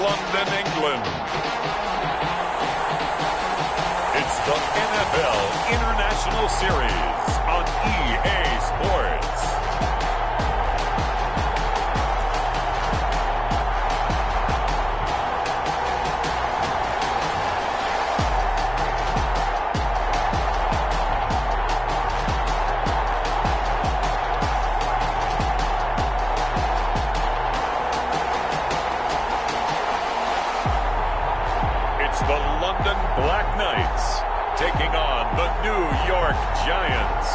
London, England. It's the NFL International Series on EA Sports. The London Black Knights taking on the New York Giants.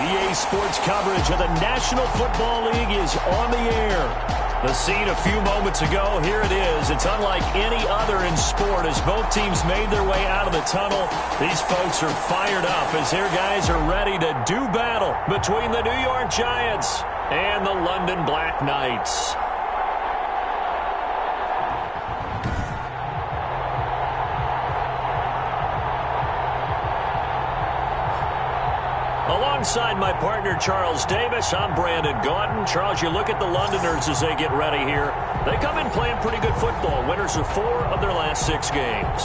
EA Sports coverage of the National Football League is on the air. The scene a few moments ago, here it is. It's unlike any other in sport as both teams made their way out of the tunnel. These folks are fired up as their guys are ready to do battle between the New York Giants and the London Black Knights. Alongside my partner, Charles Davis, I'm Brandon Gaudin. Charles, you look at the Londoners as they get ready here. They come in playing pretty good football. Winners of 4 of their last 6 games.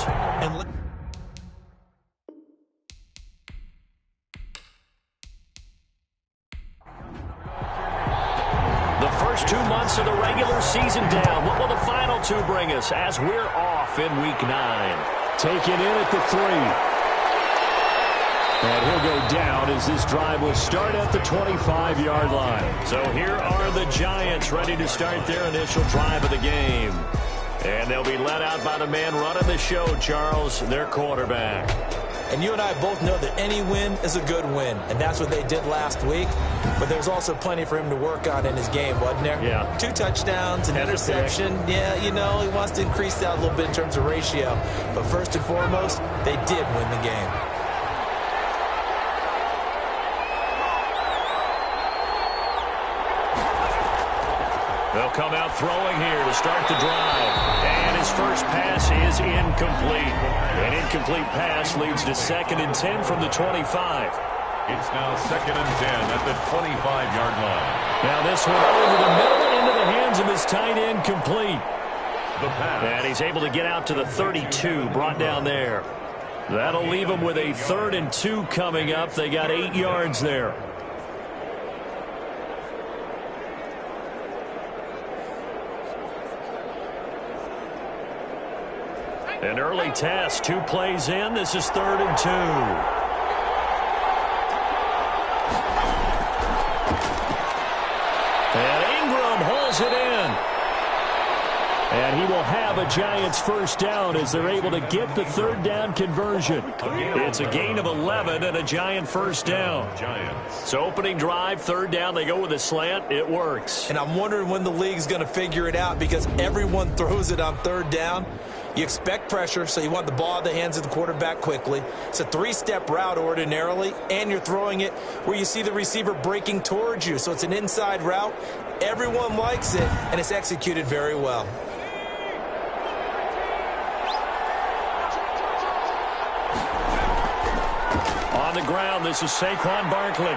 The first 2 months of the regular season down. What will the final 2 bring us as we're off in Week 9? Taken in at the 3. And he'll go down as this drive will start at the 25-yard line. So here are the Giants ready to start their initial drive of the game. And they'll be led out by the man running the show, Charles, their quarterback. And you and I both know that any win is a good win. And that's what they did last week. But there's also plenty for him to work on in his game, wasn't there? Yeah. 2 touchdowns, an interception. Yeah, you know, he wants to increase that a little bit in terms of ratio. But first and foremost, they did win the game. They'll come out throwing here to start the drive. And his first pass is incomplete. An incomplete pass leads to 2nd and 10 from the 25. It's now 2nd and 10 at the 25-yard line. Now this one over the middle into the hands of his tight end, complete. The pass. And he's able to get out to the 32, brought down there. That'll leave him with a 3rd and 2 coming up. They got 8 yards there. An early test, 2 plays in. This is 3rd and 2. And Ingram hauls it in. And he will have a Giants first down as they're able to get the 3rd down conversion. It's a gain of 11 and a Giant first down. So opening drive, 3rd down, they go with a slant. It works. And I'm wondering when the league's going to figure it out because everyone throws it on 3rd down. You expect pressure, so you want the ball in the hands of the quarterback quickly. It's a 3-step route ordinarily, and you're throwing it where you see the receiver breaking towards you. So it's an inside route. Everyone likes it, and it's executed very well. On the ground, this is Saquon Barkley.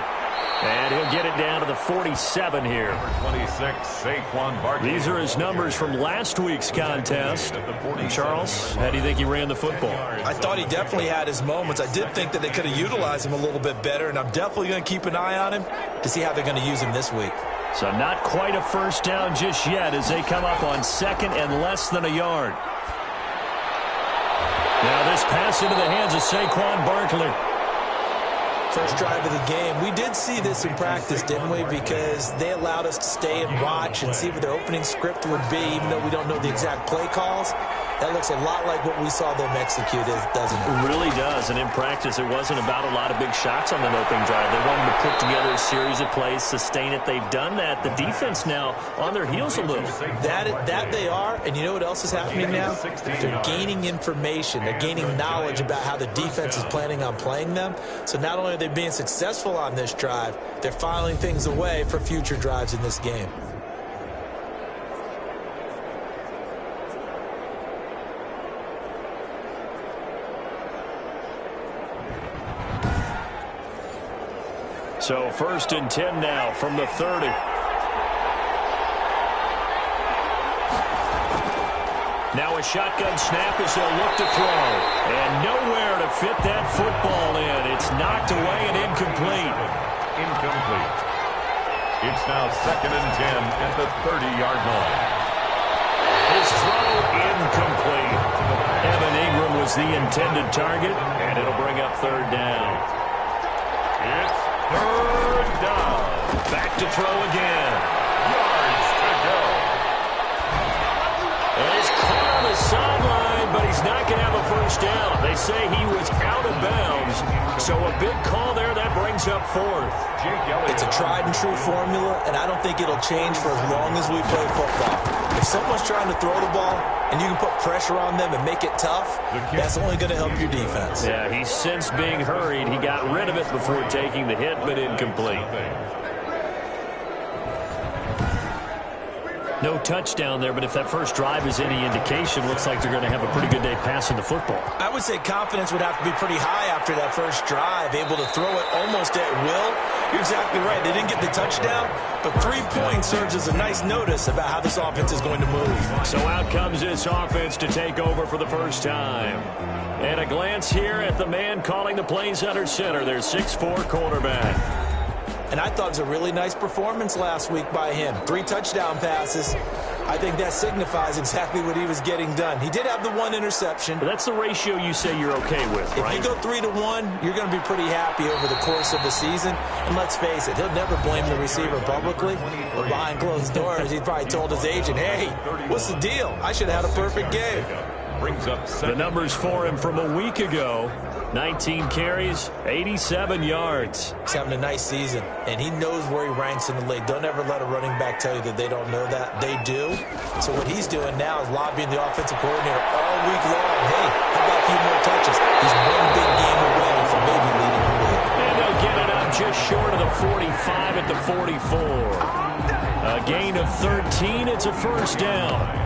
And he'll get it down to the 47 here. Number 26, Saquon Barkley. These are his numbers from last week's contest. And Charles, how do you think he ran the football? I thought he definitely had his moments. I did think that they could have utilized him a little bit better, and I'm definitely going to keep an eye on him to see how they're going to use him this week. So not quite a first down just yet as they come up on 2nd and less than a yard. Now this pass into the hands of Saquon Barkley. First drive of the game. We did see this in practice, didn't we? Because they allowed us to stay and watch and see what their opening script would be, even though we don't know the exact play calls. That looks a lot like what we saw them execute, doesn't it? It really does. And in practice, it wasn't about a lot of big shots on that opening drive. They wanted to put together a series of plays, sustain it. They've done that. The defense now on their heels a little. That they are. And you know what else is happening now? They're gaining information. They're gaining knowledge about how the defense is planning on playing them. So not only are they being successful on this drive, they're filing things away for future drives in this game. So 1st and 10 now from the 30. Now a shotgun snap as they'll look to throw. And nowhere to fit that football in. It's knocked away and incomplete. Incomplete. It's now 2nd and 10 at the 30-yard line. His throw incomplete. Evan Ingram was the intended target, and it'll bring up 3rd down. It's 3rd down. Back to throw again. Yards to go. And he's caught on the sideline, but he's not going to have a 1st down. They say he was out of bounds, so a big call there. That brings up 4th. It's a tried-and-true formula, and I don't think it'll change for as long as we play football. If someone's trying to throw the ball and you can put pressure on them and make it tough, that's only going to help your defense. Yeah, he's since being hurried. He got rid of it before taking the hit, but incomplete. No touchdown there, but if that first drive is any indication, looks like they're going to have a pretty good day passing the football. I would say confidence would have to be pretty high after that first drive, able to throw it almost at will. You're exactly right. They didn't get the touchdown, but 3 points serves as a nice notice about how this offense is going to move. So out comes this offense to take over for the first time. And a glance here at the man calling the plays under center, their 6'4" quarterback. And I thought it was a really nice performance last week by him. 3 touchdown passes. I think that signifies exactly what he was getting done. He did have the 1 interception. But that's the ratio you say you're okay with, right? If you go 3-to-1, you're going to be pretty happy over the course of the season. And let's face it, he'll never blame the receiver publicly. But behind closed doors, he probably told his agent, hey, what's the deal? I should have had a perfect game. Brings up the numbers for him from a week ago. 19 carries, 87 yards. He's having a nice season, and he knows where he ranks in the league. Don't ever let a running back tell you that they don't know that. They do. So what he's doing now is lobbying the offensive coordinator all week long. Hey, how about a few more touches? He's one big game away from maybe leading the league. And they'll get it up just short of the 45 at the 44. A gain of 13. It's a 1st down.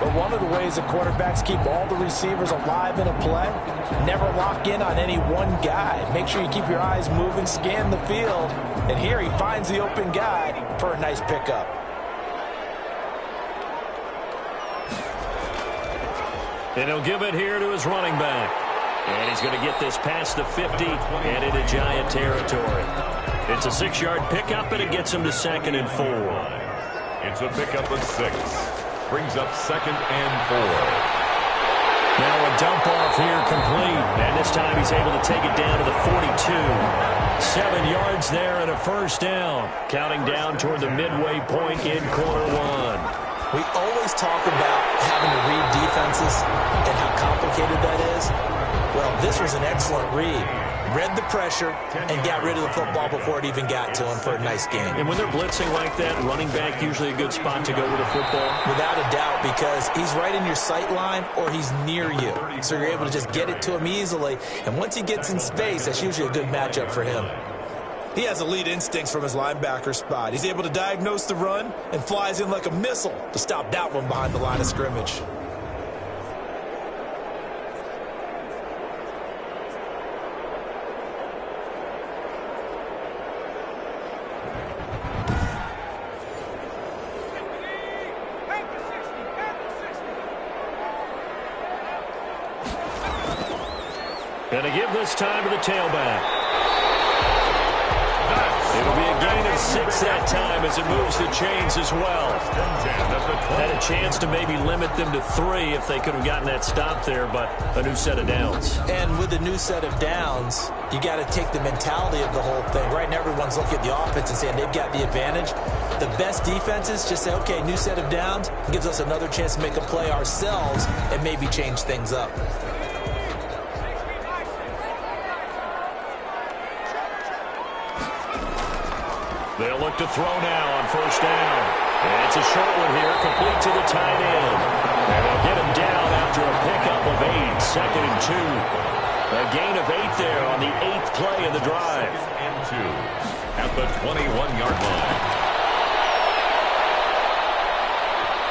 But one of the ways the quarterbacks keep all the receivers alive in a play, never lock in on any one guy. Make sure you keep your eyes moving, scan the field. And here he finds the open guy for a nice pickup. And he'll give it here to his running back. And he's going to get this past the 50 and into Giant territory. It's a 6-yard pickup, and it gets him to 2nd and 4. It's a pickup of 6. Brings up 2nd and 4. Now a dump off here complete. And this time he's able to take it down to the 42. 7 yards there and a 1st down. Counting down toward the midway point in quarter 1. We always talk about having to read defenses and how complicated that is. Well, this was an excellent read. Read the pressure and got rid of the football before it even got to him for a nice game. And when they're blitzing like that, running back usually a good spot to go with a football? Without a doubt, because he's right in your sight line or he's near you. So you're able to just get it to him easily. And once he gets in space, that's usually a good matchup for him. He has elite instincts from his linebacker spot. He's able to diagnose the run and flies in like a missile to stop that one behind the line of scrimmage. Going to give this time to the tailback. It'll be a gain of 6 that time as it moves the chains as well. Had a chance to maybe limit them to 3 if they could have gotten that stop there, but a new set of downs. And with a new set of downs, you got to take the mentality of the whole thing. Right now, everyone's looking at the offense and saying they've got the advantage. The best defenses just say, okay, new set of downs gives us another chance to make a play ourselves and maybe change things up. They'll look to throw now on 1st down. And it's a short one here, complete to the tight end. And they'll get him down after a pickup of 8, 2nd and 2. A gain of 8 there on the 8th play of the drive. And 2 at the 21-yard line.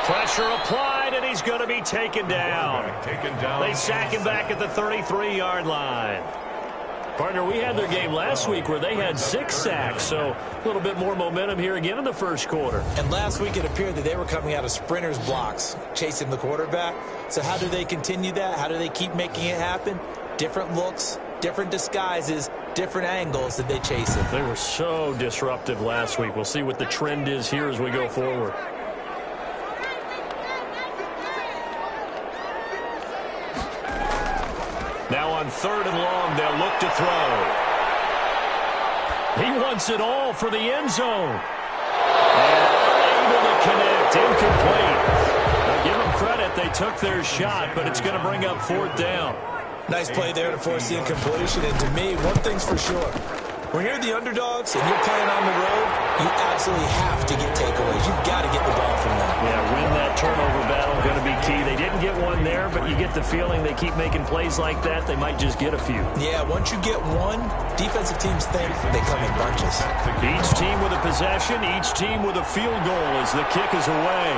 Pressure applied, and he's going to be taken down. They sack him back at the 33-yard line. Partner, we had their game last week where they had 6 sacks, so a little bit more momentum here again in the first quarter. And last week it appeared that they were coming out of sprinters blocks, chasing the quarterback. So how do they continue that? How do they keep making it happen? Different looks, different disguises, different angles that they chase it. They were so disruptive last week. We'll see what the trend is here as we go forward. Now on 3rd and long, they'll look to throw. He wants it all for the end zone. And unable to connect, incomplete. Now give them credit, they took their shot, but it's going to bring up 4th down. Nice play there to force the incompletion. And to me, one thing's for sure. When you're the underdogs and you're playing on the road, you absolutely have to get takeaways. You've got to get the ball from them. Yeah, win that turnover battle, going to be key. They didn't get one there, but you get the feeling they keep making plays like that, they might just get a few. Yeah, once you get one, defensive teams think they come in bunches. Each team with a possession, each team with a field goal as the kick is away.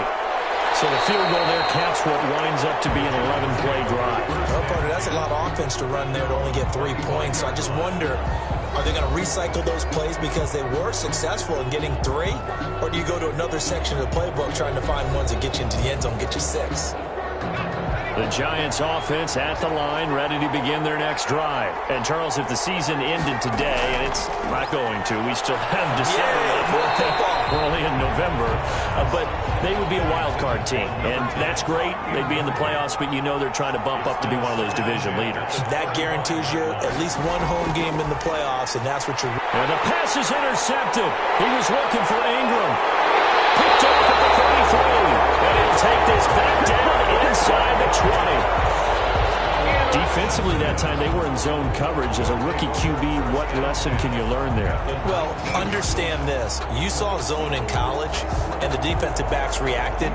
So the field goal there caps what winds up to be an 11-play drive. Well, partner, that's a lot of offense to run there to only get 3 points. So I just wonder, are they going to recycle those plays because they were successful in getting 3? Or do you go to another section of the playbook trying to find ones that get you into the end zone, get you 6? The Giants offense at the line, ready to begin their next drive. And, Charles, if the season ended today, and it's not going to, we still have December left. We're only in November. But they would be a wild card team. And that's great. They'd be in the playoffs, but you know they're trying to bump up to be one of those division leaders. That guarantees you at least one home game in the playoffs, and that's what you're... And the pass is intercepted. He was looking for Ingram. Picked off at the 33. And he'll take this back down inside the 20. Defensively that time, they were in zone coverage. As a rookie QB, what lesson can you learn there? Well, understand this. You saw zone in college, and the defensive backs reacted,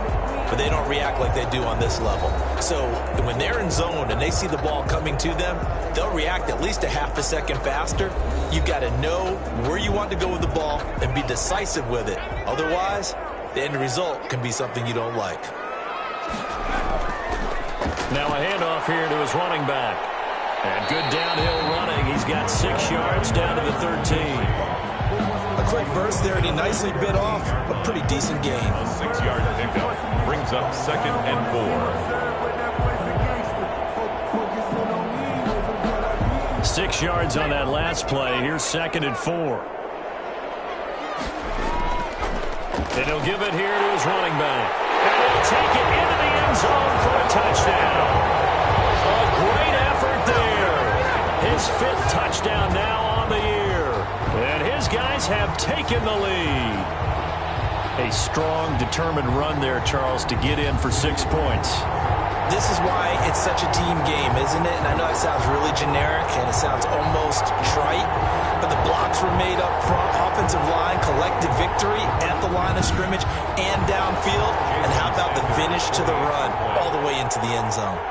but they don't react like they do on this level. So when they're in zone and they see the ball coming to them, they'll react at least a half a second faster. You've got to know where you want to go with the ball and be decisive with it. Otherwise, the end result can be something you don't like. Now a handoff here to his running back. And good downhill running. He's got 6 yards down to the 13. A quick burst there, and he nicely bit off a pretty decent gain. A 6-yard pickup brings up 2nd and 4. 6 yards on that last play. Here's 2nd and 4. And he'll give it here to his running back. And he'll take it into the end zone for a touchdown. A great effort there. His 5th touchdown now on the year. And his guys have taken the lead. A strong, determined run there, Charles, to get in for 6 points. This is why it's such a team game, isn't it? And I know it sounds really generic and it sounds almost trite, but the blocks were made up front, offensive line, collective victory at the line of scrimmage and downfield. And how about the finish to the run all the way into the end zone?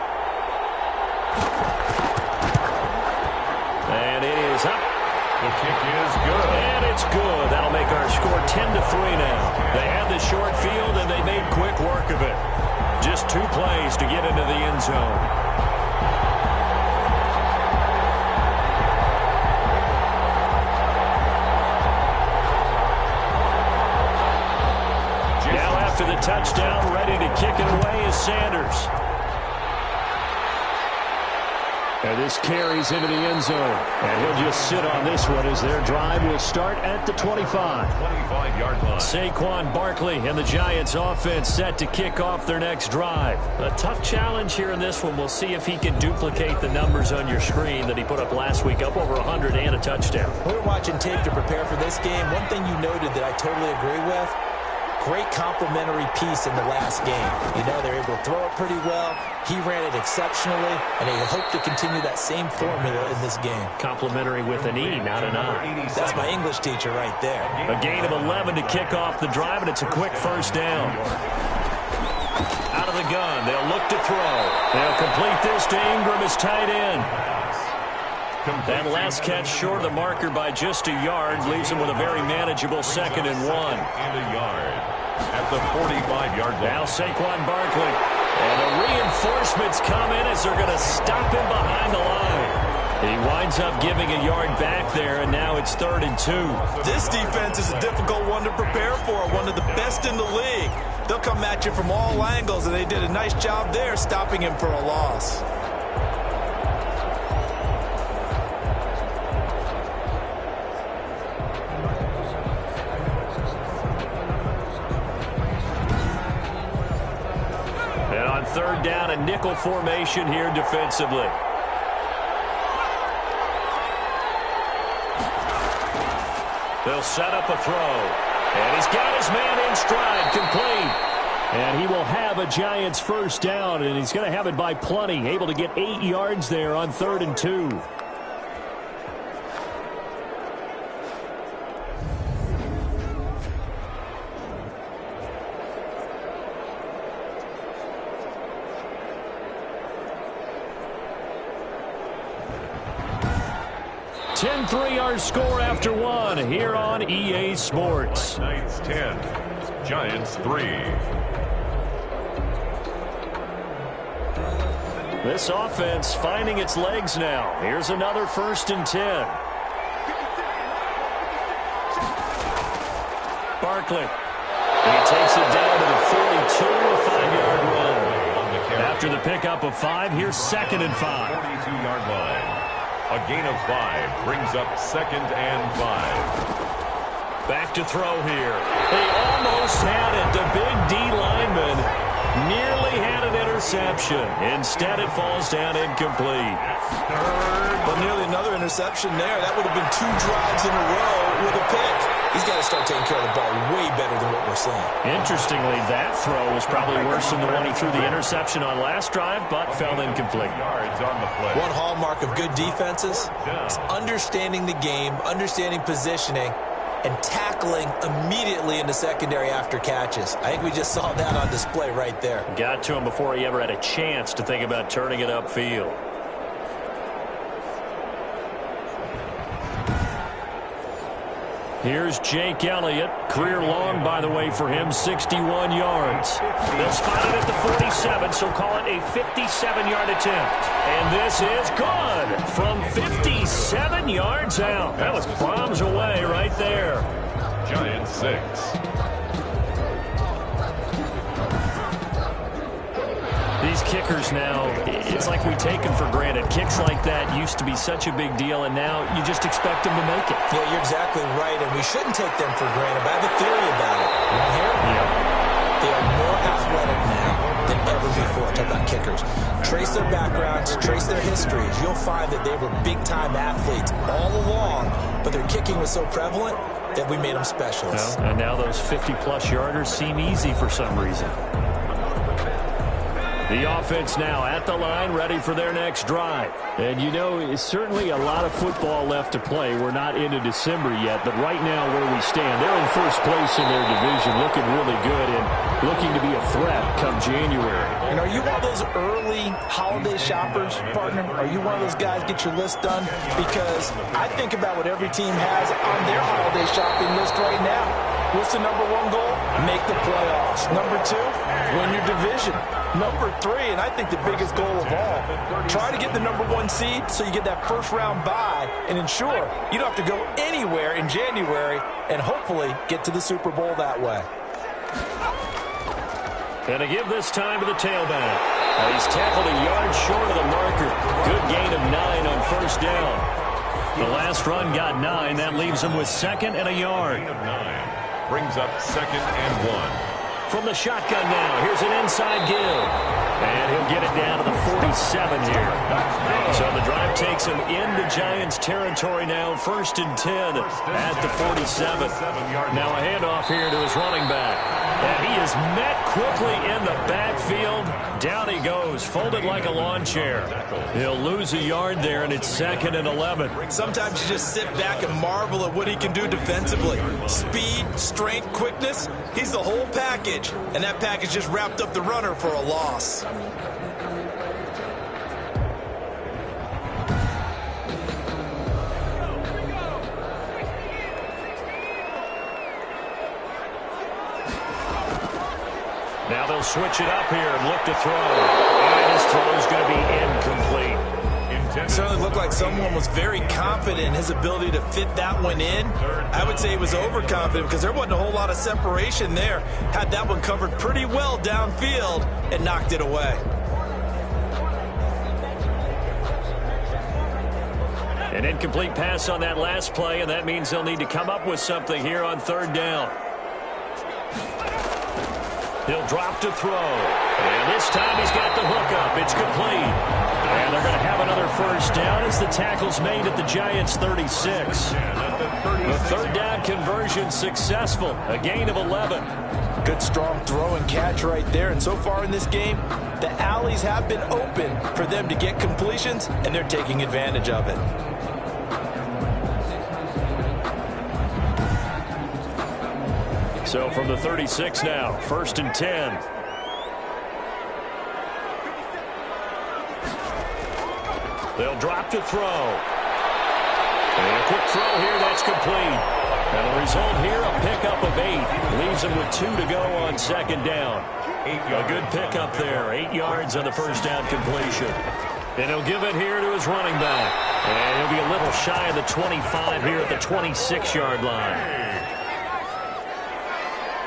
And it is up. The kick is good. And it's good. That'll make our score 10-3 now. They had the short field and they made quick work of it. Just 2 plays to get into the end zone. Now after the touchdown, ready to kick it away is Sanders. And this carries into the end zone. And he'll just sit on this one as their drive will start at the 25. 25-yard line. Saquon Barkley and the Giants offense set to kick off their next drive. A tough challenge here in this one. We'll see if he can duplicate the numbers on your screen that he put up last week, up over 100 and a touchdown. We're watching tape to prepare for this game. One thing you noted that I totally agree with, great complimentary piece in the last game. You know, they're able to throw it pretty well. He ran it exceptionally, and they hope to continue that same formula in this game. Complimentary with an E, not an I. That's my English teacher right there. A gain of 11 to kick off the drive, and it's a quick first down. Out of the gun, they'll look to throw. They'll complete this to Ingram as tight end. That last catch short of the marker by just a yard leaves him with a very manageable 2nd and 1. And a yard at the 45-yard line. Now Saquon Barkley. And the reinforcements come in as they're going to stop him behind the line. He winds up giving a yard back there, and now it's 3rd and 2. This defense is a difficult one to prepare for, one of the best in the league. They'll come at you from all angles, and they did a nice job there stopping him for a loss. And on 3rd down, a nickel formation here defensively. They'll set up a throw. And he's got his man in stride, complete. And he will have a Giants first down, and he's going to have it by plenty. Able to get 8 yards there on 3rd and 2. Our score after 1 here on EA Sports. Knights 10, Giants 3. This offense finding its legs now. Here's another 1st and 10. Barkley. He takes it down to the 42, a 5-yard run. After the pickup of 5, here's 2nd and 5. 42-yard line. A gain of 5 brings up 2nd and 5. Back to throw here. They almost had it. The big D lineman nearly had an interception. Instead, it falls down incomplete. But nearly another interception there. That would have been 2 drives in a row with a pick. He's got to start taking care of the ball way better than what we're seeing. Interestingly, that throw was probably worse than the one he threw the interception on last drive, but fell incomplete. Yards on the play. One hallmark of good defenses is understanding the game, understanding positioning, and tackling immediately in the secondary after catches. I think we just saw that on display right there. Got to him before he ever had a chance to think about turning it upfield. Here's Jake Elliott. Career long, by the way, for him, 61 yards. They'll spot it at the 47, so call it a 57-yard attempt. And this is good from 57 yards out. That was bombs away right there. Giants 6. These kickers now, it's like we take them for granted. Kicks like that used to be such a big deal, and now you just expect them to make it. Yeah, you're exactly right, and we shouldn't take them for granted, but I have a theory about it. You want to hear it? Yeah. They are more athletic now than ever before. Talk about kickers. Trace their backgrounds, trace their histories. You'll find that they were big-time athletes all along, but their kicking was so prevalent that we made them specialists. Well, and now those 50-plus yarders seem easy for some reason. The offense now at the line, ready for their next drive. And, you know, it's certainly a lot of football left to play. We're not into December yet, but right now where we stand, they're in first place in their division, looking really good and looking to be a threat come January. And are you one of those early holiday shoppers, partner? Are you one of those guys get your list done? Because I think about what every team has on their holiday shopping list right now. What's the number 1 goal? Make the playoffs. Number 2, win your division. Number 3, and I think the biggest goal of all, try to get the number 1 seed so you get that first-round bye and ensure you don't have to go anywhere in January and hopefully get to the Super Bowl that way. And to give this time to the tailback. He's tackled a yard short of the marker. Good gain of 9 on first down. The last run got 9. That leaves him with 2nd and a yard. Gain of 9 brings up 2nd and 1. From the shotgun now, here's an inside give. And he'll get it down to the 47 here. So the drive takes him into Giants territory now, 1st and 10 at the 47. Now a handoff here to his running back. And he is met quickly in the backfield. Down he goes, folded like a lawn chair. He'll lose a yard there, and it's 2nd and 11. Sometimes you just sit back and marvel at what he can do defensively. Speed, strength, quickness, he's the whole package. And that package just wrapped up the runner for a loss. Now they'll switch it up here and look to throw. And his throw is going to be incomplete. Certainly looked like someone was very confident in his ability to fit that one in. I would say he was overconfident because there wasn't a whole lot of separation there. Had that one covered pretty well downfield and knocked it away. An incomplete pass on that last play, and that means they'll need to come up with something here on third down. He'll drop to throw. And this time he's got the hook up. It's complete. And they're going to have another first down as the tackle's made at the Giants' 36. The third down conversion successful. A gain of 11. Good strong throw and catch right there. And so far in this game, the alleys have been open for them to get completions, and they're taking advantage of it. So from the 36 now, 1st and 10. They'll drop to throw. And a quick throw here, that's complete. And the result here, a pickup of 8. Leaves them with 2 to go on second down. A good pickup there, 8 yards on the first down completion. And he'll give it here to his running back. And he'll be a little shy of the 25 here at the 26-yard line.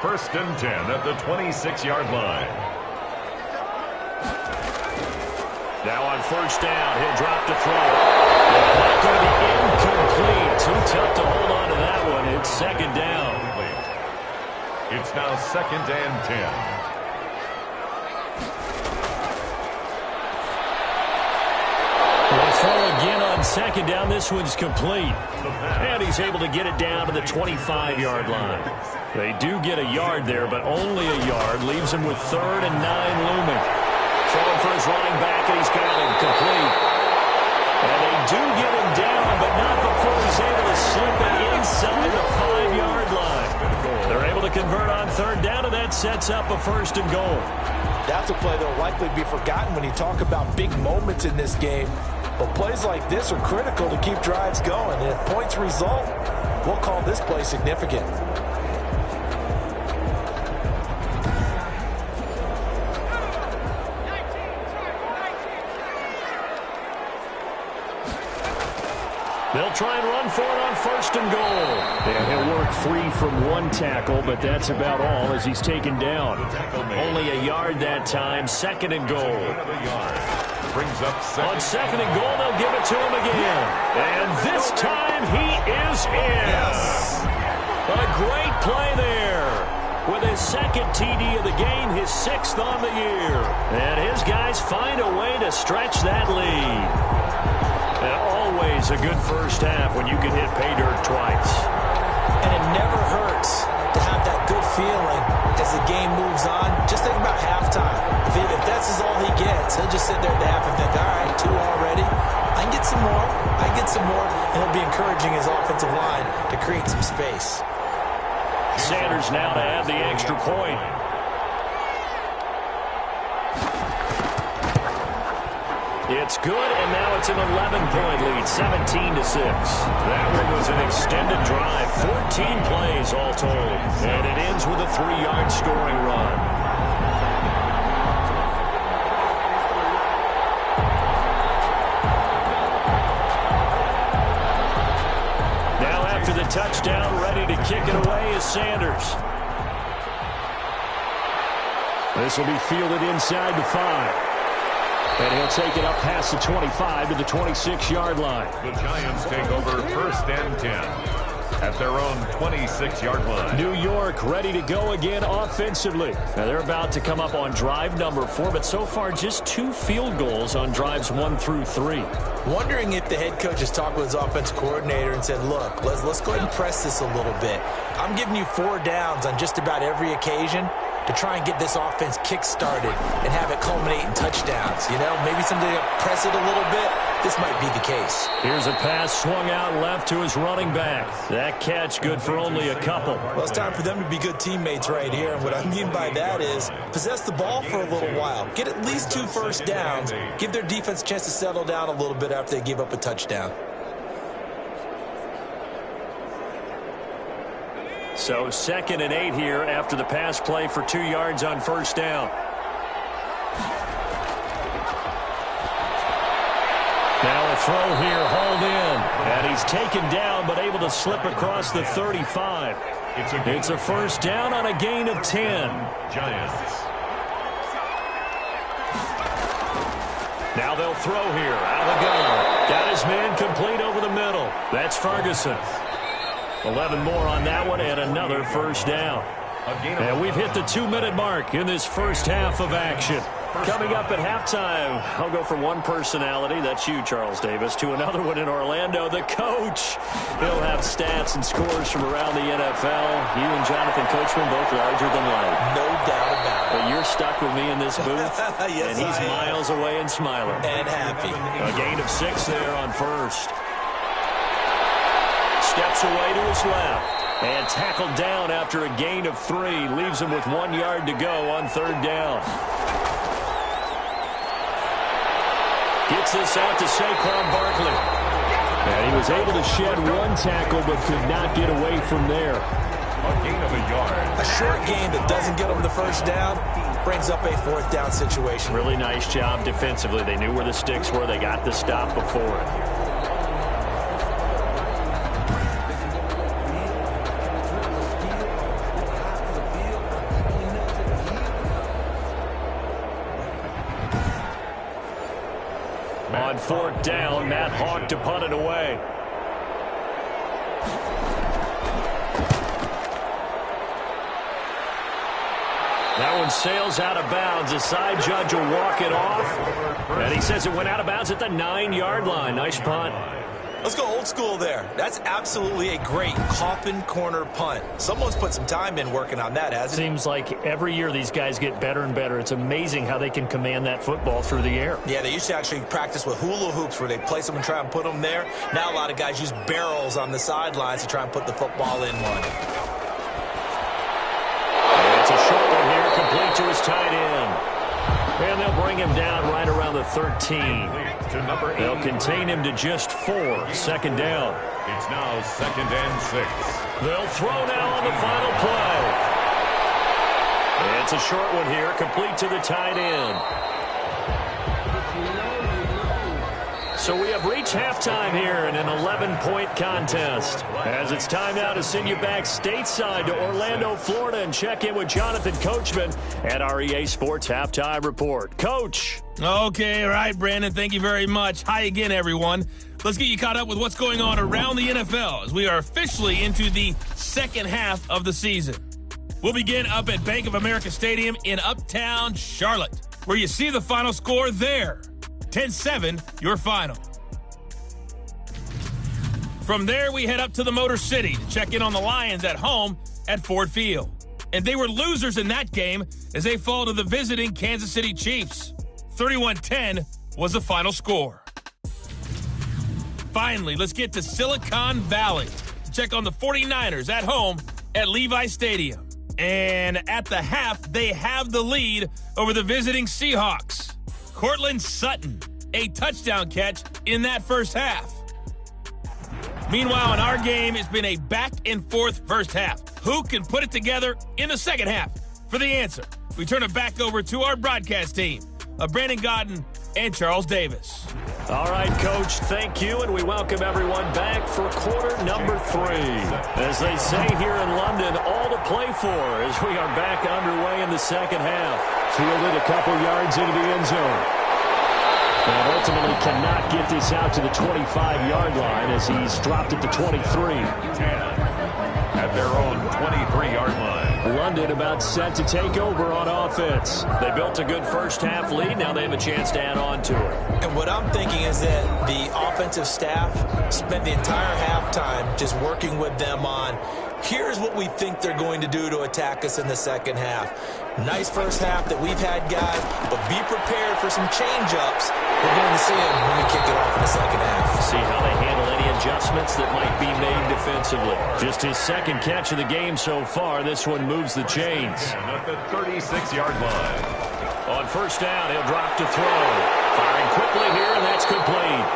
1st and 10 at the 26-yard line. Now on first down, he'll drop to throw. Not going to be incomplete. Too tough to hold on to that one. It's second down. It's now 2nd and 10. They'll throw again on second down. This one's complete. And he's able to get it down to the 25-yard line. They do get a yard there, but only a yard. Leaves him with 3rd and 9 looming. Throwing for his running back, and he's got him complete. And they do get him down, but not before he's able to slip it inside the 5-yard line. They're able to convert on third down, and that sets up a 1st and goal. That's a play that will likely be forgotten when you talk about big moments in this game. But plays like this are critical to keep drives going. And if points result, we'll call this play significant. They'll try and run for it on 1st and goal. Yeah, he'll work free from one tackle, but that's about all as he's taken down. Only a yard that time, 2nd and goal. On 2nd and goal, they'll give it to him again. And this time he is in. A great play there. With his 2nd TD of the game, his 6th on the year. And his guys find a way to stretch that lead. And always a good first half when you can hit pay dirt twice. And it never hurts to have that good feeling as the game moves on. Just think about halftime. If that's all he gets, he'll just sit there at the half and think, all right, 2 already. I can get some more. I can get some more. And he'll be encouraging his offensive line to create some space. Sanders now to add the extra point. It's good, and now it's an 11-point lead, 17-6. That one was an extended drive, 14 plays all told. And it ends with a 3-yard scoring run. Now after the touchdown, ready to kick it away is Sanders. This will be fielded inside the 5. And he'll take it up past the 25 to the 26-yard line. The Giants take over 1st and 10 at their own 26-yard line. New York ready to go again offensively. Now they're about to come up on drive number 4, but so far just 2 field goals on drives 1 through 3. Wondering if the head coach has talked with his offensive coordinator and said, look, let's go ahead and press this a little bit. I'm giving you 4 downs on just about every occasion to try and get this offense kick-started and have it culminate in touchdowns. You know, maybe someday press it a little bit. This might be the case. Here's a pass swung out left to his running back. That catch good for only a couple. Well, it's time for them to be good teammates right here. And what I mean by that is possess the ball for a little while. Get at least 2 first downs. Give their defense a chance to settle down a little bit after they give up a touchdown. So 2nd and 8 here after the pass play for 2 yards on first down. Now a throw here, hauled in. And he's taken down, but able to slip across the 35. It's a first down on a gain of 10. Giants. Now they'll throw here. Out of the gun. Got his man complete over the middle. That's Ferguson. 11 more on that one and another first down. And we've hit the 2-minute mark in this first half of action. Coming up at halftime, I'll go from one personality, that's you, Charles Davis, to another one in Orlando, the coach. He'll have stats and scores from around the NFL. You and Jonathan Coachman both larger than life. No doubt about it. But you're stuck with me in this booth, yes, and he's miles away and smiling. And happy. A gain of 6 there on first. Steps away to his left. And tackled down after a gain of 3. Leaves him with 1 yard to go on third down. Gets this out to Saquon Barkley. And he was able to shed 1 tackle but could not get away from there. A gain of a yard. A short gain that doesn't get him the first down brings up a fourth down situation. Really nice job defensively. They knew where the sticks were. They got the stop before it. On fourth down, Matt Hawk to punt it away. That one sails out of bounds. The side judge will walk it off. And he says it went out of bounds at the 9-yard line. Nice punt. Let's go old school there. That's absolutely a great coffin corner punt. Someone's put some time in working on that, hasn't it? Seems like every year these guys get better and better. It's amazing how they can command that football through the air. Yeah, they used to actually practice with hula hoops where they place them and try and put them there. Now a lot of guys use barrels on the sidelines to try and put the football in one. And it's a short one here, complete to his tight end. And they'll bring him down right around the 13. They'll contain him to just 4. Second down. It's now 2nd and 6. They'll throw now on the final play. It's a short one here, complete to the tight end. So we have reached halftime here in an 11-point contest. As it's time now to send you back stateside to Orlando, Florida, and check in with Jonathan Coachman at our EA Sports Halftime Report. Coach. Okay, all right, Brandon. Thank you very much. Hi again, everyone. Let's get you caught up with what's going on around the NFL as we are officially into the second half of the season. We'll begin up at Bank of America Stadium in Uptown Charlotte, where you see the final score there. 10-7, your final. From there, we head up to the Motor City to check in on the Lions at home at Ford Field. And they were losers in that game as they fall to the visiting Kansas City Chiefs. 31-10 was the final score. Finally, let's get to Silicon Valley to check on the 49ers at home at Levi Stadium. And at the half, they have the lead over the visiting Seahawks. Cortland Sutton, a touchdown catch in that first half. Meanwhile, in our game, it's been a back-and-forth first half. Who can put it together in the second half? For the answer, we turn it back over to our broadcast team of Brandon Godden and Charles Davis. All right, Coach, thank you, and we welcome everyone back for quarter number 3. As they say here in London, all to play for as we are back underway in the second half. Fielded a couple yards into the end zone. And ultimately cannot get this out to the 25-yard line as he's dropped it to 23. 10 at their own 23-yard line. London about set to take over on offense. They built a good first-half lead. Now they have a chance to add on to it. And what I'm thinking is that the offensive staff spent the entire halftime just working with them on, here's what we think they're going to do to attack us in the second half. Nice first half that we've had, guys, but be prepared for some change-ups. We're going to see them when we kick it off in the second half. See how they handle any adjustments that might be made defensively. Just his second catch of the game so far. This one moves the chains. At the 36-yard line. On first down, he'll drop to throw. Firing quickly here, and that's complete.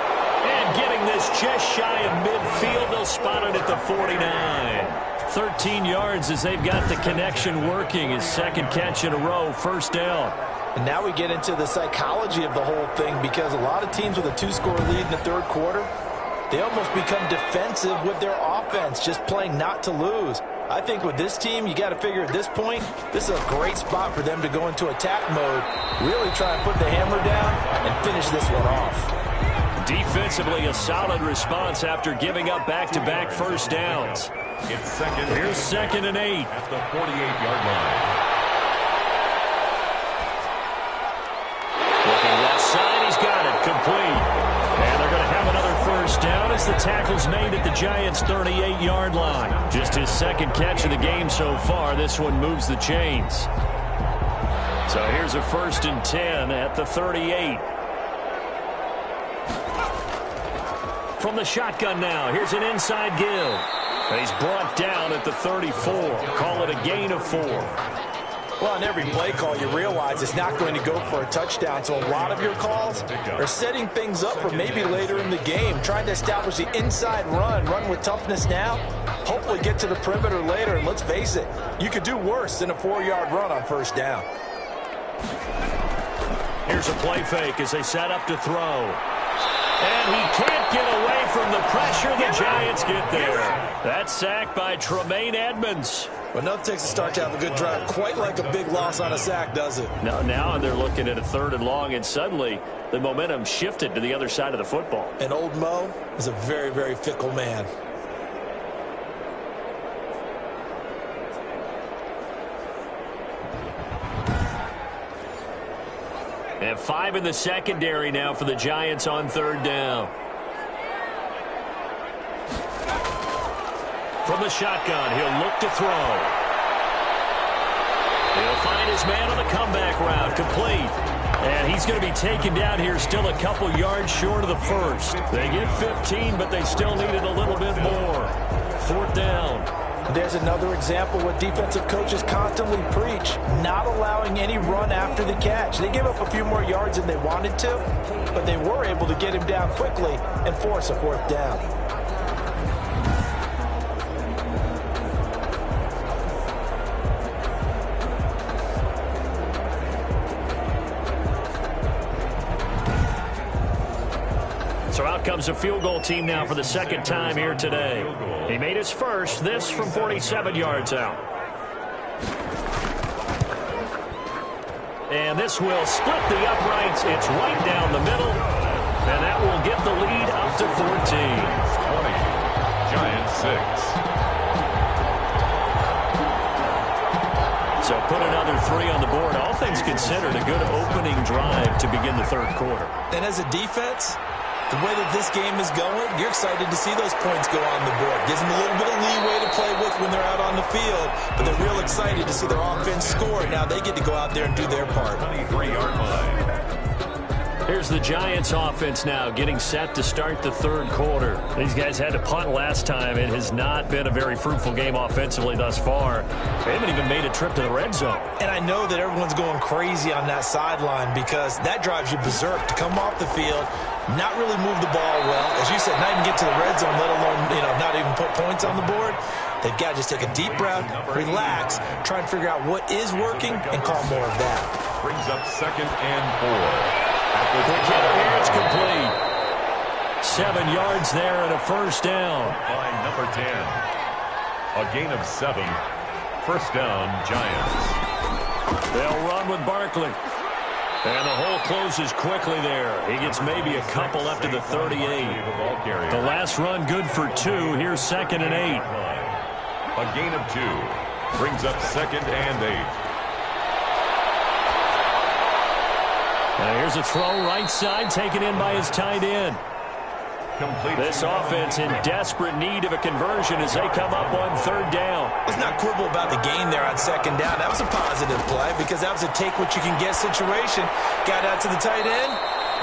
And getting this just shy of midfield, they'll spot it at the 49. 13 yards as they've got the connection working. His second catch in a row, first down. And now we get into the psychology of the whole thing, because a lot of teams with a 2-score lead in the third quarter, they almost become defensive with their offense, just playing not to lose. I think with this team, you got to figure at this point, this is a great spot for them to go into attack mode, really try and put the hammer down and finish this one off. Defensively, a solid response after giving up back-to-back first downs. Here's 2nd and 8. At the 48-yard line. Looking left side, he's got it, complete. And they're going to have another first down as the tackle's made at the Giants' 38-yard line. Just his second catch of the game so far. This one moves the chains. So here's a 1st and 10 at the 38. From the shotgun now, here's an inside give. He's brought down at the 34. Call it a gain of 4. Well, on every play call, you realize it's not going to go for a touchdown. So a lot of your calls are setting things up for maybe later in the game, trying to establish the inside run with toughness now, hopefully get to the perimeter later. And let's face it, you could do worse than a 4-yard run on first down. Here's a play fake as they set up to throw. And he can't get away from the pressure. The Giants get there. That's sacked by Tremaine Edmonds. But nothing takes a start to have a good drive. Quite like a big loss on a sack, does it? Now they're looking at a 3rd and long, and suddenly the momentum shifted to the other side of the football. And old Mo is a very, very fickle man. And 5 in the secondary now for the Giants on 3rd down. From the shotgun, he'll look to throw. He'll find his man on the comeback route, complete. And he's going to be taken down here, still a couple yards short of the first. They get 15, but they still needed a little bit more. 4th down. There's another example what defensive coaches constantly preach, not allowing any run after the catch. They gave up a few more yards than they wanted to, but they were able to get him down quickly and force a 4th down. So out comes a field goal team now for the 2nd time here today. He made his first, this from 47 yards out. And this will split the uprights. It's right down the middle. And that will get the lead up to 14. 20. Giants 6. So put another 3 on the board. All things considered, a good opening drive to begin the 3rd quarter. And as a defense, the way that this game is going, you're excited to see those points go on the board. Gives them a little bit of leeway to play with when they're out on the field, but they're real excited to see their offense score. Now they get to go out there and do their part. 23-yard line. Here's the Giants offense now getting set to start the 3rd quarter. These guys had to punt last time. It has not been a very fruitful game offensively thus far. They haven't even made a trip to the red zone. And I know that everyone's going crazy on that sideline because that drives you berserk to come off the field, not really move the ball well. As you said, not even get to the red zone, let alone, not even put points on the board. They've got to just take a deep breath, relax, try and figure out what is working, and call more of that. Brings up 2nd and 4. Here it's complete. 7 yards there and a first down. By number 10. A gain of 7. First down, Giants. They'll run with Barkley. And the hole closes quickly there. He gets maybe a couple up to the 38. The last run good for 2. Here's 2nd and 8. A gain of 2. Brings up 2nd and 8. Now here's a throw right side taken in by his tight end. Complete. This offense in desperate need of a conversion as they come up on 3rd down. Let's not quibble about the gain there on 2nd down. That was a positive play because that was a take-what-you-can-get situation. Got out to the tight end.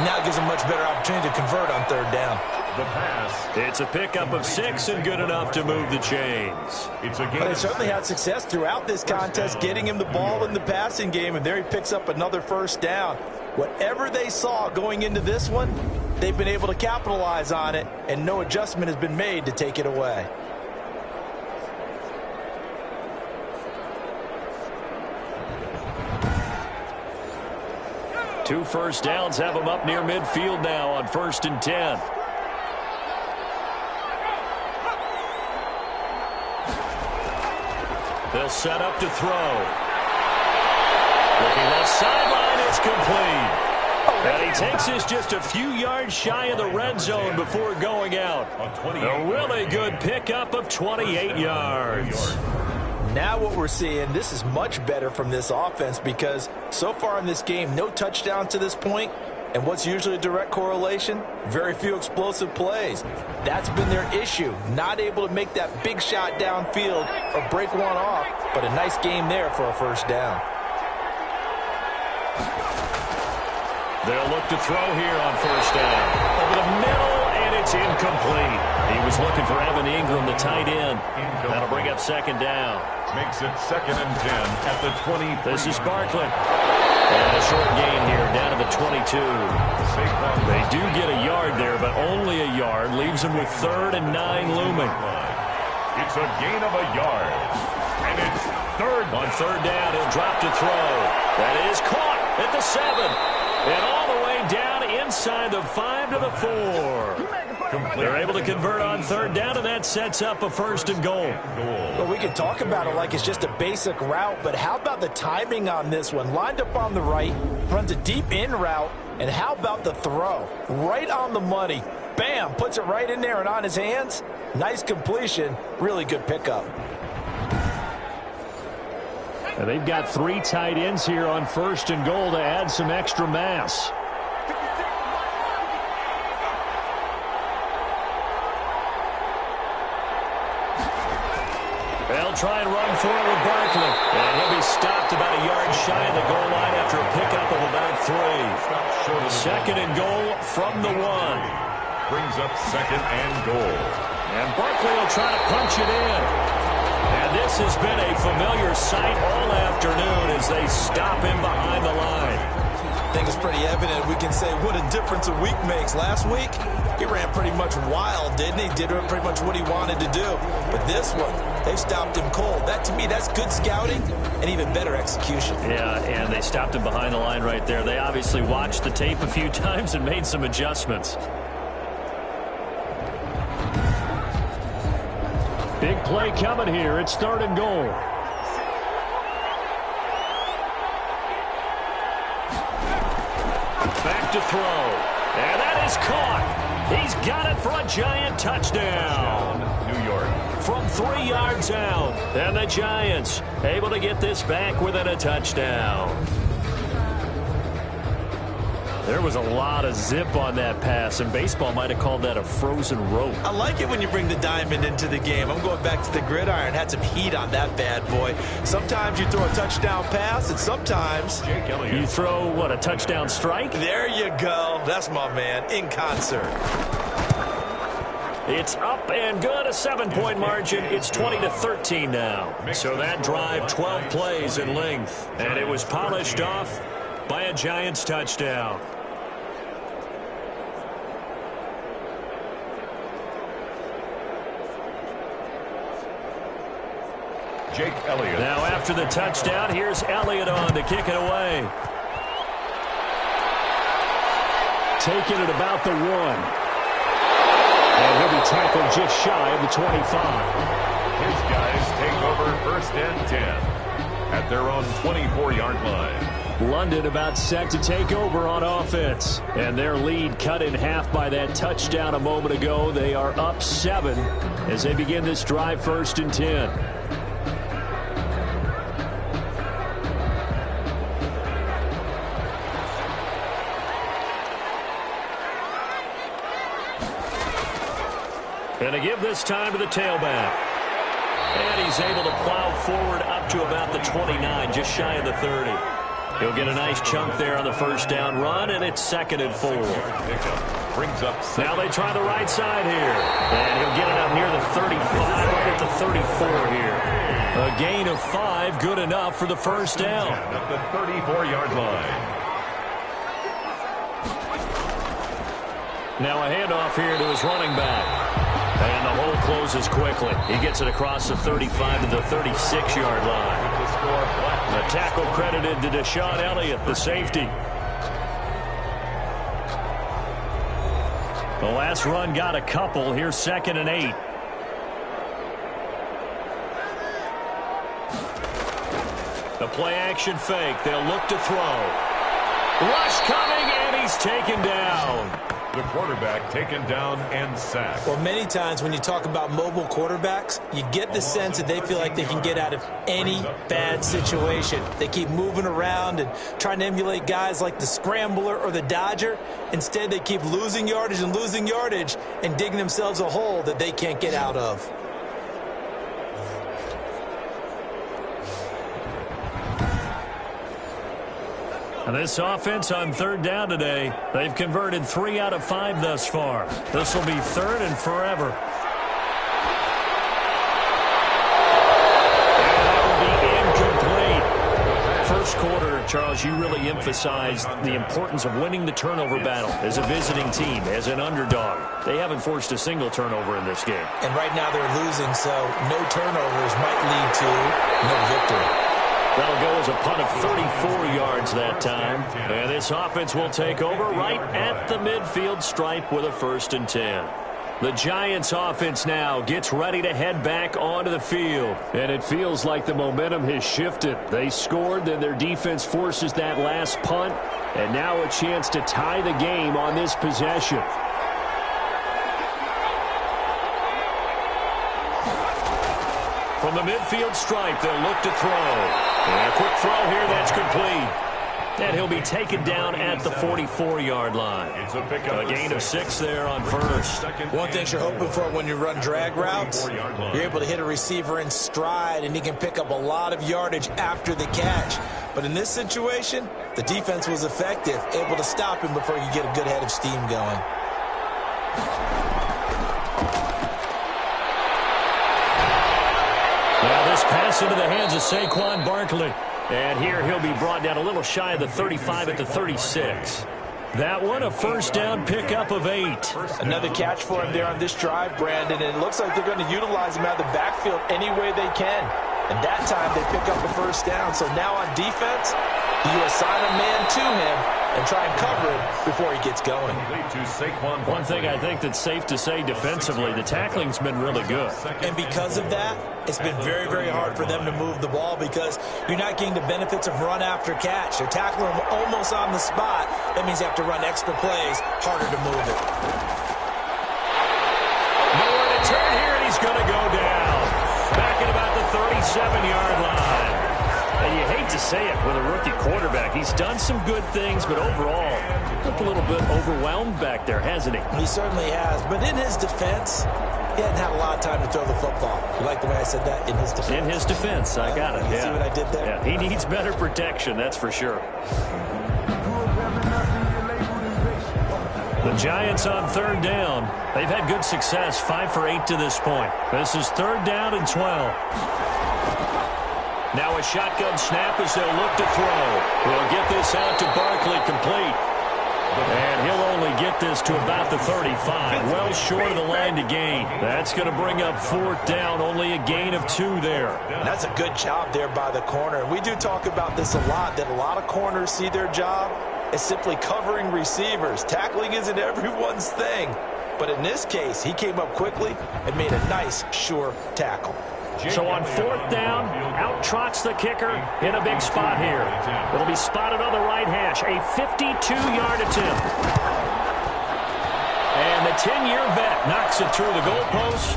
Now it gives them much better opportunity to convert on 3rd down. The pass. It's a pickup of 6 and good enough to move the chains. It's a gain. But they certainly had success throughout this contest getting him the ball in the passing game, and there he picks up another first down. Whatever they saw going into this one, they've been able to capitalize on it, and no adjustment has been made to take it away. 2 first downs have them up near midfield now on 1st and 10. They'll set up to throw. Looking left sideline, it's complete. And he takes this just a few yards shy of the red zone before going out. A really good pickup of 28 yards. Now what we're seeing, this is much better from this offense because so far in this game, no touchdown to this point. And what's usually a direct correlation? Very few explosive plays. That's been their issue. Not able to make that big shot downfield or break one off, but a nice game there for a first down. They'll look to throw here on 1st down. Over the middle, and it's incomplete. He was looking for Evan Ingram, the tight end. That'll bring up 2nd down. Makes it 2nd and 10 at the 20. This is Barkley. And a short gain here, down to the 22. They do get a yard there, but only a yard. Leaves them with 3rd and 9 looming. It's a gain of a yard. And it's 3rd. On 3rd down, he'll drop to throw. That is caught at the 7. And all the way down inside the 5 to the 4. They're able to convert on 3rd down, and that sets up a 1st and goal. Well, we can talk about it like it's just a basic route, but how about the timing on this one? Lined up on the right, runs a deep in route, and how about the throw? Right on the money. Bam, puts it right in there and on his hands. Nice completion, really good pickup. And they've got 3 tight ends here on 1st and goal to add some extra mass. They'll try and run for it with Barkley. And he'll be stopped about a yard shy of the goal line after a pickup of about 3. 2nd and goal from the 1. Brings up 2nd and goal. And Barkley will try to punch it in. And this has been a familiar sight all afternoon as they stop him behind the line. I think it's pretty evident. We can say what a difference a week makes. Last week, he ran pretty much wild, didn't he? Did pretty much what he wanted to do. But this one, they stopped him cold. That, to me, that's good scouting and even better execution. Yeah, and they stopped him behind the line right there. They obviously watched the tape a few times and made some adjustments. Big play coming here. It's 3rd and goal. Back to throw. And that is caught. He's got it for a Giant touchdown. New York. From 3 yards out. And the Giants able to get this back within a touchdown. There was a lot of zip on that pass, and baseball might have called that a frozen rope. I like it when you bring the diamond into the game. I'm going back to the gridiron. Had some heat on that bad boy. Sometimes you throw a touchdown pass, and sometimes you throw, what, a touchdown strike? There you go. That's my man, in concert. It's up and good, a 7-point margin. It's 20-13 now. So that drive, 12 plays in length, and it was polished off by a Giants touchdown. Jake Elliott. Now after the touchdown, here's Elliott on to kick it away. Taking it about the 1. And he'll be tackled just shy of the 25. His guys take over 1st and 10 at their own 24-yard line. London about set to take over on offense. And their lead cut in half by that touchdown a moment ago. They are up 7 as they begin this drive 1st and 10. And to give this time to the tailback. And he's able to plow forward up to about the 29, just shy of the 30. He'll get a nice chunk there on the 1st down run, and it's 2nd and 4. Brings up 7. Now they try the right side here. And he'll get it up near the 35, right at the 34 here. A gain of 5, good enough for the 1st down. At the 34-yard line. Now a handoff here to his running back. And the hole closes quickly. He gets it across the 35 to the 36-yard line. The tackle credited to Deshaun Elliott, the safety. The last run got a couple. Here's 2nd and 8. The play-action fake. They'll look to throw. Rush coming, and he's taken down. The quarterback taken down and sacked. Well, many times when you talk about mobile quarterbacks, you get the sense that they feel like they can get out of any bad situation. They keep moving around and trying to emulate guys like the Scrambler or the Dodger. Instead, they keep losing yardage and digging themselves a hole that they can't get out of. And this offense on 3rd down today, they've converted 3 out of 5 thus far. This will be 3rd and forever. And that will be incomplete. First quarter, Charles, you really emphasized the importance of winning the turnover battle as a visiting team, as an underdog. They haven't forced a single turnover in this game. And right now they're losing, so no turnovers might lead to no victory. That'll go as a punt of 34 yards that time. And this offense will take over right at the midfield stripe with a 1st and 10. The Giants offense now gets ready to head back onto the field. And it feels like the momentum has shifted. They scored, then their defense forces that last punt. And now a chance to tie the game on this possession. From the midfield stripe, they'll look to throw. And a quick throw here, that's complete. And he'll be taken down at the 44-yard line. A gain of 6 there on 1st. One thing you're hoping for when you run drag routes, you're able to hit a receiver in stride, and he can pick up a lot of yardage after the catch. But in this situation, the defense was effective, able to stop him before you get a good head of steam going. Now this pass into the hands of Saquon Barkley. And here he'll be brought down a little shy of the 35 at the 36. That one a 1st down pickup of 8. Another catch for him there on this drive, Brandon, and it looks like they're going to utilize him out of the backfield any way they can. And that time they pick up a 1st down. So now on defense, you assign a man to him and try and cover it before he gets going. One thing I think that's safe to say defensively, the tackling's been really good. And because of that, it's been very, very hard for them to move the ball because you're not getting the benefits of run after catch. They're tackling him almost on the spot. That means you have to run extra plays, harder to move it. Nowhere to turn here, and he's going to go down. Back at about the 37-yard line. And you hate to say it with a rookie quarterback. He's done some good things, but overall, looked a little bit overwhelmed back there, hasn't he? He certainly has. But in his defense, he hadn't had a lot of time to throw the football. You like the way I said that? In his defense. In his defense. I got it. You see what I did there? Yeah, he needs better protection, that's for sure. The Giants on 3rd down. They've had good success, 5 for 8 to this point. This is 3rd down and 12. Now a shotgun snap as they'll look to throw. They'll get this out to Barkley, complete. And he'll only get this to about the 35, well short of the line to gain. That's going to bring up 4th down, only a gain of 2 there. That's a good job there by the corner. We do talk about this a lot, that a lot of corners see their job as simply covering receivers. Tackling isn't everyone's thing. But in this case, he came up quickly and made a nice, sure tackle. So on 4th down, out trots the kicker in a big spot here. It'll be spotted on the right hash, a 52-yard attempt. And the 10-year vet knocks it through the goalpost,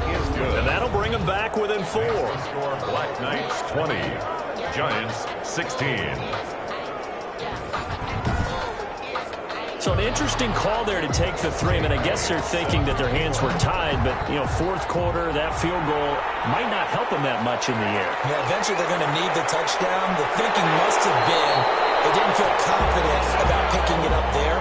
and that'll bring him back within 4. Black Knights 20, Giants 16. So an interesting call there to take the 3. I mean, I guess they're thinking that their hands were tied, but, 4th quarter, that field goal might not help them that much in the air. Yeah, eventually they're going to need the touchdown. The thinking must have been they didn't feel confident about picking it up there,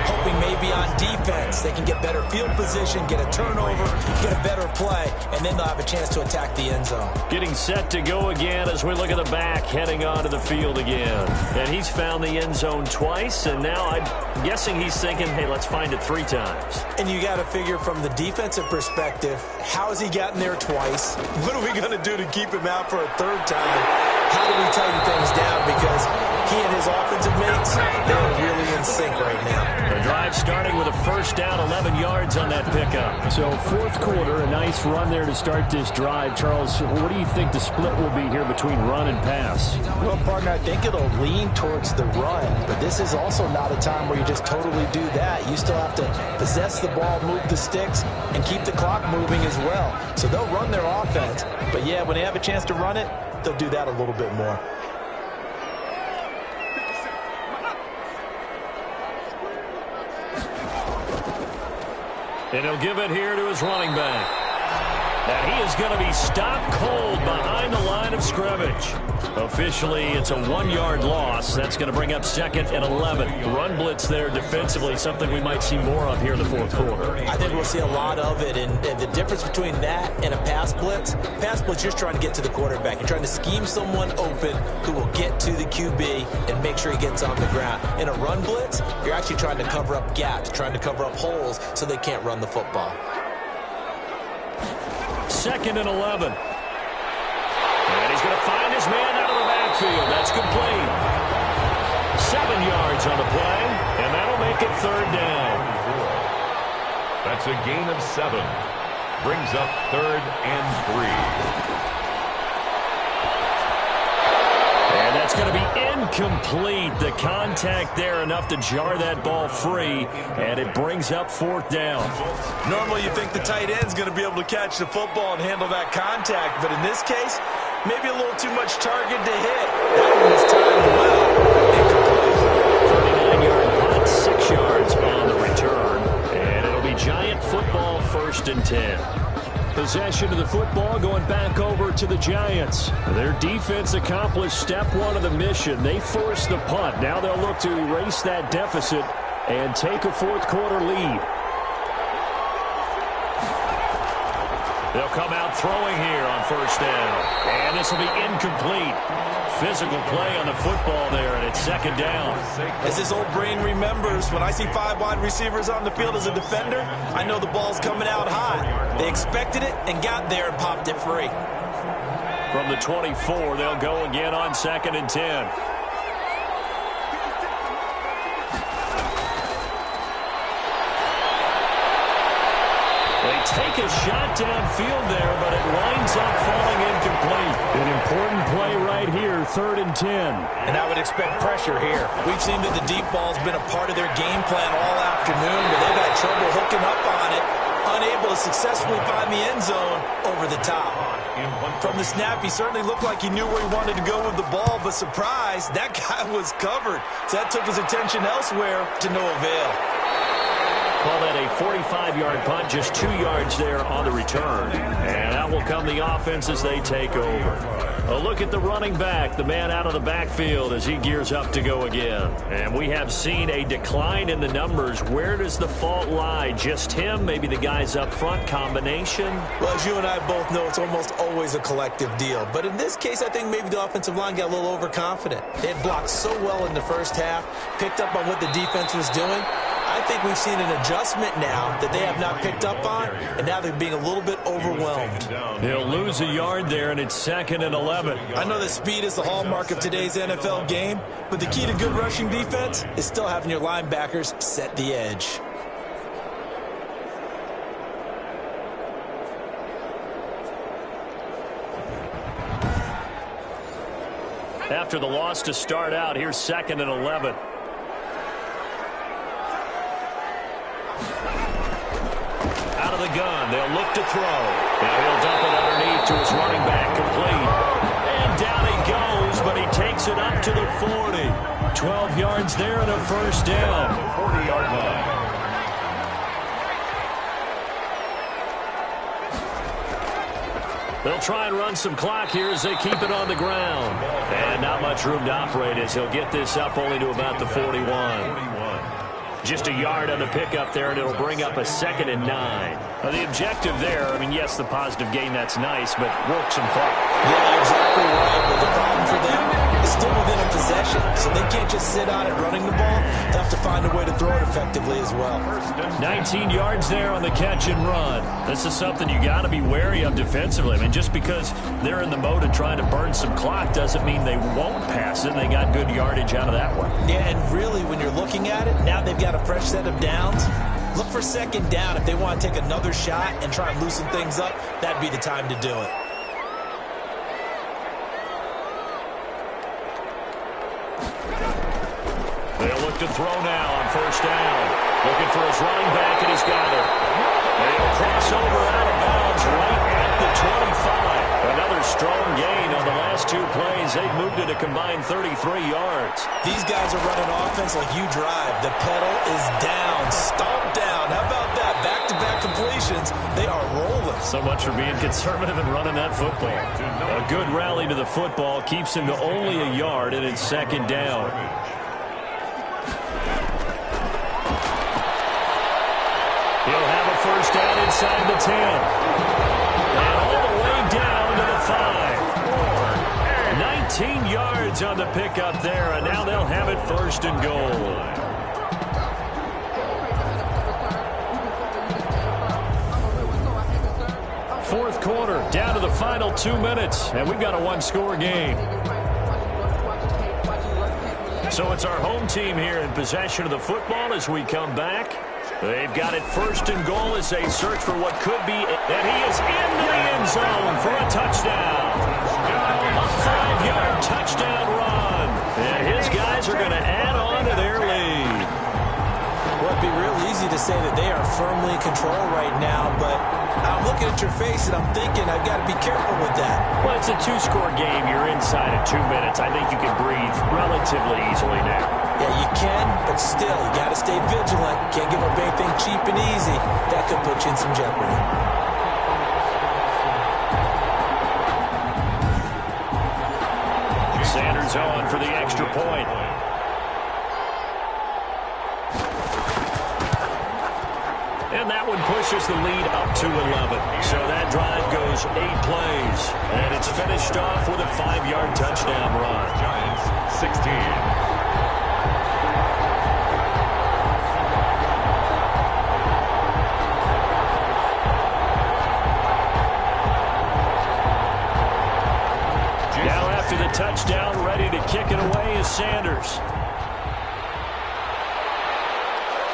hoping maybe on defense they can get better field position, get a turnover, get a better play, and then they'll have a chance to attack the end zone. Getting set to go again as we look at the back, heading onto the field again. And he's found the end zone twice, and now I'm guessing he's thinking, hey, let's find it 3 times. And you got to figure from the defensive perspective, how has he gotten there twice? What are we going to do to keep him out for a 3rd time? how do we tighten things down? Because he and his offensive mates, they're really in sync right now. The drive starting with a first down, 11 yards on that pickup. So fourth quarter, a nice run there to start this drive. Charles, what do you think the split will be here between run and pass? Well, partner, I think it'll lean towards the run, but this is also not a time where you just totally do that. You still have to possess the ball, move the sticks, and keep the clock moving as well. So they'll run their offense, but yeah, when they have a chance to run it, they'll do that a little bit more. And he'll give it here to his running back. And he is going to be stopped cold behind the line of scrimmage. Officially, it's a 1-yard loss. That's going to bring up second and 11. Run blitz there defensively, something we might see more of here in the fourth quarter. I think we'll see a lot of it, and the difference between that and a pass blitz, you're just trying to get to the quarterback. You're trying to scheme someone open who will get to the QB and make sure he gets on the ground. In a run blitz, you're actually trying to cover up gaps, trying to cover up holes so they can't run the football. Second and 11. And he's going to find his man out of the backfield. That's complete. 7 yards on the play, and that'll make it third down. That's a gain of 7. Brings up 3rd and 3. And that's going to be incomplete. The contact there enough to jar that ball free, and it brings up 4th down. Normally you think the tight end's going to be able to catch the football and handle that contact, but in this case, maybe a little too much target to hit. That one was timed well. Incomplete. 39-yard punt, 6 yards on the return, and it'll be Giant football, 1st and 10. Possession of the football going back over to the Giants. Their defense accomplished step 1 of the mission. They forced the punt. Now they'll look to erase that deficit and take a fourth quarter lead. They'll come out throwing here on 1st down. And this will be incomplete. Physical play on the football there, and it's 2nd down. As this old brain remembers, when I see 5 wide receivers on the field as a defender, I know the ball's coming out high. They expected it and got there and popped it free. From the 24, they'll go again on 2nd and 10. Take a shot downfield there, but it winds up falling incomplete. An important play right here, 3rd and 10. And I would expect pressure here. We've seen that the deep ball's been a part of their game plan all afternoon, but they've had trouble hooking up on it, unable to successfully find the end zone over the top. From the snap, he certainly looked like he knew where he wanted to go with the ball, but surprise, that guy was covered. So that took his attention elsewhere to no avail. Call that a 45-yard punt, just 2 yards there on the return. And out will come the offense as they take over. A look at the running back, the man out of the backfield as he gears up to go again. And we have seen a decline in the numbers. Where does the fault lie? Just him? Maybe the guys up front? Combination? Well, as you and I both know, it's almost always a collective deal. But in this case, I think maybe the offensive line got a little overconfident. They had blocked so well in the first half, picked up on what the defense was doing. I think we've seen an adjustment now that they have not picked up on, and now they're being a little bit overwhelmed. They'll lose a yard there, and it's 2nd and 11. I know that speed is the hallmark of today's NFL game, but the key to good rushing defense is still having your linebackers set the edge. After the loss to start out, here's 2nd and 11. Out of the gun, they'll look to throw. And he'll dump it underneath to his running back, complete. And down he goes, but he takes it up to the 40. 12 yards there and a 1st down. 40-yard line. They'll try and run some clock here as they keep it on the ground. And not much room to operate as he'll get this up only to about the 41. Just a yard on the pickup there, and it'll bring up a 2nd and 9. The objective there, I mean, yes, the positive gain, that's nice, but work some clock. Yeah, exactly right. But the problem for them, is still within a possession, so they can't just sit on it running the ball. They'll have to find a way to throw it effectively as well. 19 yards there on the catch and run. This is something you got to be wary of defensively. I mean, just because they're in the mode of trying to burn some clock doesn't mean they won't pass it. They got good yardage out of that one. Yeah, and really, when you're looking at it, now they've got a fresh set of downs. Look for second down. If they want to take another shot and try and loosen things up, that'd be the time to do it. They'll look to throw now on first down. Looking for his running back, and he's got it. They'll cross over out of bounds right at the 25. Another strong gain on the last two plays. They've moved it a combined 33 yards. These guys are running offense like you drive. The pedal is down, stomp down. How about that? Back-to-back completions. They are rolling. So much for being conservative and running that football. A good rally to the football keeps him to only a yard, and it's second down. He'll have a first down inside the 10. And all the way down to the 5. 19 yards on the pickup there, and now they'll have it first and goal. Fourth quarter, down to the final 2 minutes, and we've got a one-score game. So it's our home team here in possession of the football as we come back. They've got it first and goal as they search for what could be, and he is into the end zone for a touchdown. A 5-yard touchdown run. And his guys are going to add on to their lead. Well, it'd be real easy to say that they are firmly in control right now, but I'm looking at your face and I'm thinking I've got to be careful with that. Well, it's a two-score game. You're inside of 2 minutes. I think you can breathe relatively easily now. Yeah, you can, but still, you got to stay vigilant. Can't give up anything cheap and easy. That could put you in some jeopardy. Sanders on for the extra point. And that one pushes the lead up to 11. So that drive goes 8 plays. And it's finished off with a 5-yard touchdown run. Giants 16. The touchdown, ready to kick it away is Sanders.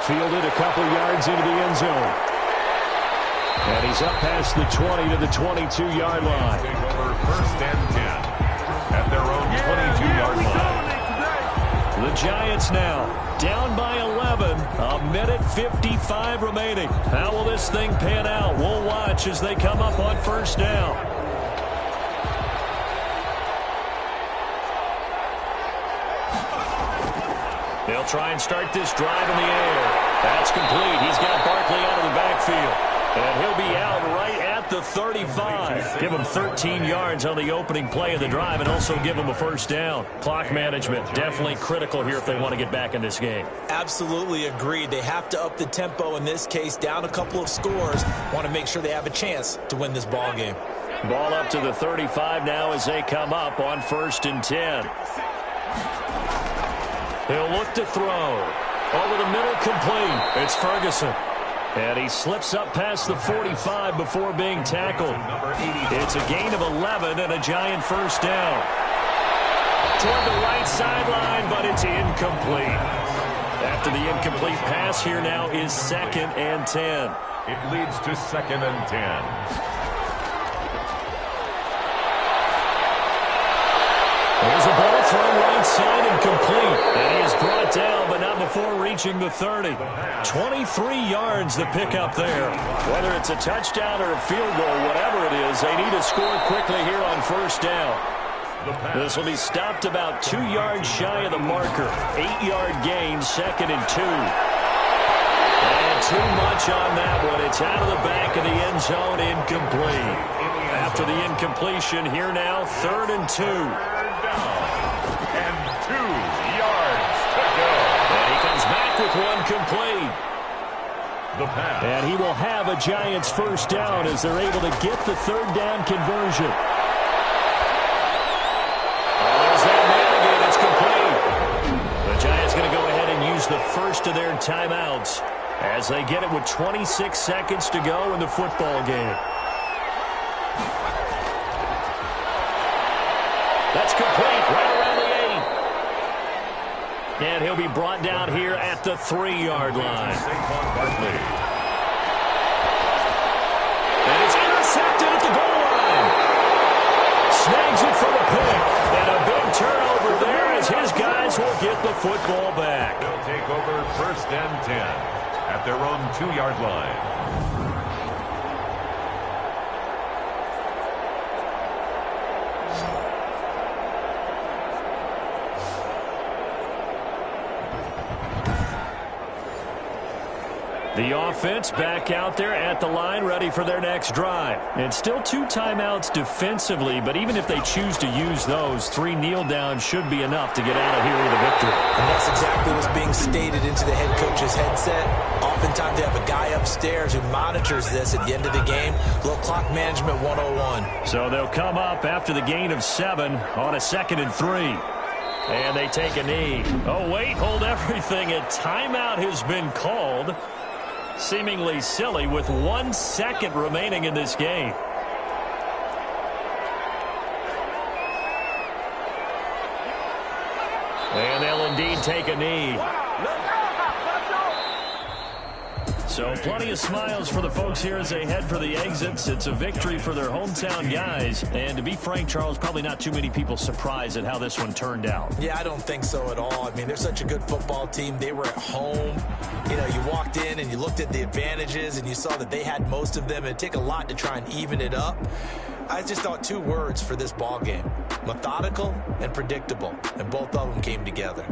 Fielded a couple yards into the end zone. And he's up past the 20 to the 22-yard line. Take over first and 10 at their own 22-yard line. The Giants now down by 11. A minute 55 remaining. How will this thing pan out? We'll watch as they come up on first down. They'll try and start this drive in the air. That's complete. He's got Barkley out of the backfield. And he'll be out right at the 35. Give him 13 yards on the opening play of the drive and also give him a first down. Clock management definitely critical here if they want to get back in this game. Absolutely agreed. They have to up the tempo in this case, down a couple of scores. Want to make sure they have a chance to win this ball game. Ball up to the 35 now as they come up on first and 10. He'll look to throw. Over the middle, complete. It's Ferguson. And he slips up past the 45 before being tackled. It's a gain of 11 and a Giant first down. Toward the right sideline, but it's incomplete. After the incomplete pass, here now is second and 10. It leads to second and 10. There's a ball thrown right side and complete. And he is brought down, but not before reaching the 30. 23 yards the pickup there. Whether it's a touchdown or a field goal, whatever it is, they need to score quickly here on first down. This will be stopped about 2 yards shy of the marker. 8-yard gain, second and 2. And too much on that one. It's out of the back of the end zone, incomplete. After the incompletion, here now, third and 2. And 2 yards to go. And he comes back with one complete. The pass. And he will have a Giants first down as they're able to get the third down conversion. There's that man the first of their timeouts as they get it with 26 seconds to go in the football game. That's complete right around the 8. And he'll be brought down here at the 3-yard line. And it's intercepted at the goal line. Snags it for the pick. And a big turnover there as his guys will get the football back. They'll take over 1st and 10 at their own 2-yard line. The offense back out there at the line, ready for their next drive. And still 2 timeouts defensively, but even if they choose to use those, 3 kneel downs should be enough to get out of here with a victory. And that's exactly what's being stated into the head coach's headset. Oftentimes they have a guy upstairs who monitors this at the end of the game. Little clock management 101. So they'll come up after the gain of 7 on a 2nd and 3. And they take a knee. Oh, wait, hold everything. A timeout has been called. Seemingly silly with 1 second remaining in this game. And they'll indeed take a knee. So plenty of smiles for the folks here as they head for the exits. It's a victory for their hometown guys. And to be frank, Charles, probably not too many people surprised at how this one turned out. Yeah, I don't think so at all. I mean, they're such a good football team. They were at home. You know, you walked in and you looked at the advantages and you saw that they had most of them. It'd take a lot to try and even it up. I just thought 2 words for this ball game: methodical and predictable. And both of them came together.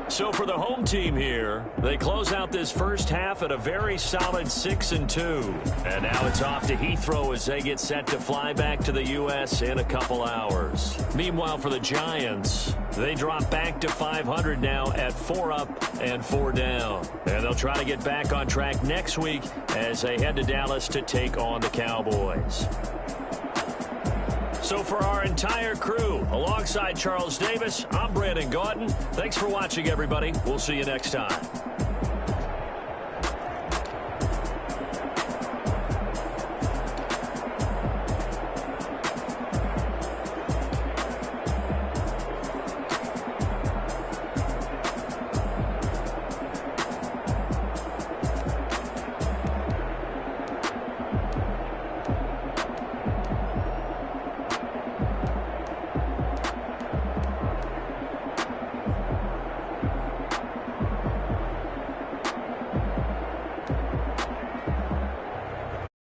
So for the home team here, they close out this first half at a very solid 6-2. And now it's off to Heathrow as they get set to fly back to the U.S. in a couple hours. Meanwhile, for the Giants, they drop back to 500 now at 4 up and 4 down. And they'll try to get back on track next week as they head to Dallas to take on the Cowboys. So for our entire crew, alongside Charles Davis, I'm Brandon Gautin. Thanks for watching, everybody. We'll see you next time.